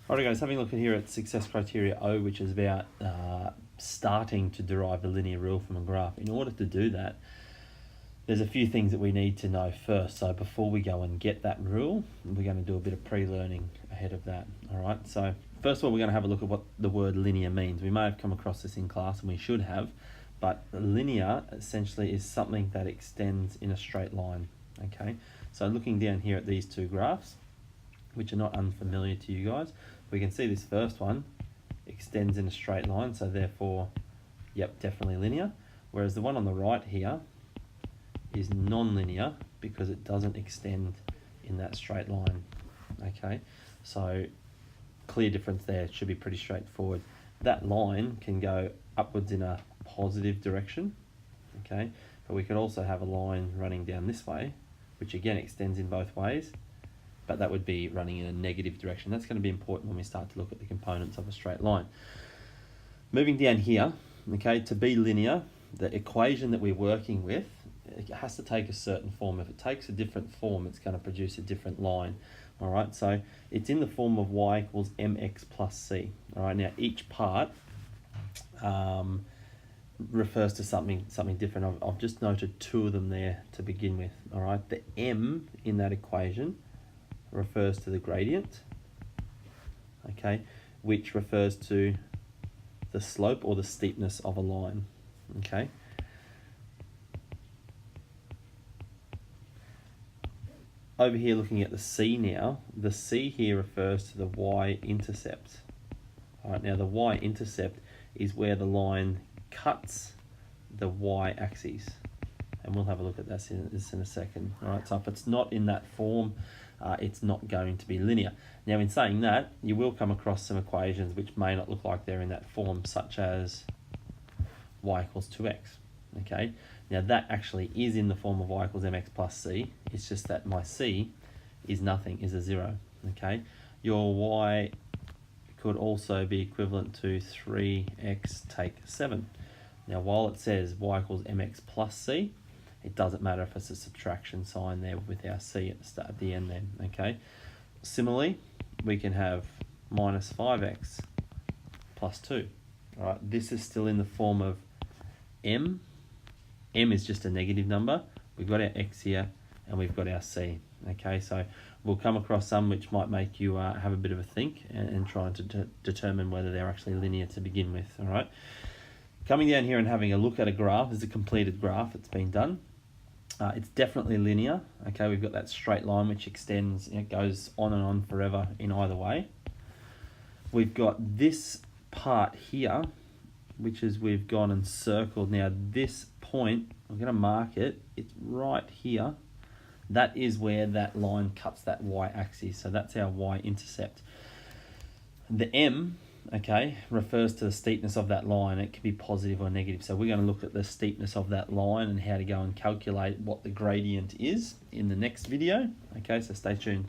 Alright guys, having a look at here at success criteria O, which is about starting to derive a linear rule from a graph. In order to do that, there's a few things that we need to know first. So before we go and get that rule, we're going to do a bit of pre-learning ahead of that. Alright, so first of all, we're going to have a look at what the word linear means. We may have come across this in class, and we should have, but linear essentially is something that extends in a straight line. Okay, so looking down here at these two graphs, which are not unfamiliar to you guys, we can see this first one extends in a straight line, so therefore, yep, definitely linear. Whereas the one on the right here is non-linear because it doesn't extend in that straight line. Okay, so clear difference there. It should be pretty straightforward. That line can go upwards in a positive direction, okay, but we could also have a line running down this way, which again extends in both ways, but that would be running in a negative direction. That's going to be important when we start to look at the components of a straight line. Moving down here, okay, to be linear, the equation that we're working with, it has to take a certain form. If it takes a different form, it's going to produce a different line. All right, so it's in the form of y equals mx plus c. All right, now each part refers to something different. I've just noted two of them there to begin with. All right, the m in that equation refers to the gradient, okay, which refers to the slope or the steepness of a line, okay. Over here looking at the C now, the C here refers to the y-intercept. All right, now the y-intercept is where the line cuts the y-axis, and we'll have a look at this in a second. All right, so if it's not in that form, it's not going to be linear. Now in saying that, you will come across some equations which may not look like they're in that form, such as y equals 2x, okay? Now that actually is in the form of y equals mx plus c, it's just that my c is nothing, is a 0, okay? Your y could also be equivalent to 3x take 7. Now while it says y equals mx plus c, it doesn't matter if it's a subtraction sign there with our c at the start, at the end then, okay? Similarly, we can have minus 5x plus 2. All right, this is still in the form of m. M is just a negative number. We've got our x here, and we've got our c, okay? So we'll come across some which might make you have a bit of a think and trying to determine whether they're actually linear to begin with, all right? Coming down here and having a look at a graph, this is a completed graph, it's been done. It's definitely linear, okay? We've got that straight line which extends, it goes on and on forever in either way. We've got this part here, which is we've gone and circled. Now this point, I'm going to mark it, it's right here. That is where that line cuts that y-axis, so that's our y-intercept. The m, okay, refers to the steepness of that line. It can be positive or negative, so we're going to look at the steepness of that line and how to go and calculate what the gradient is in the next video, okay, so stay tuned.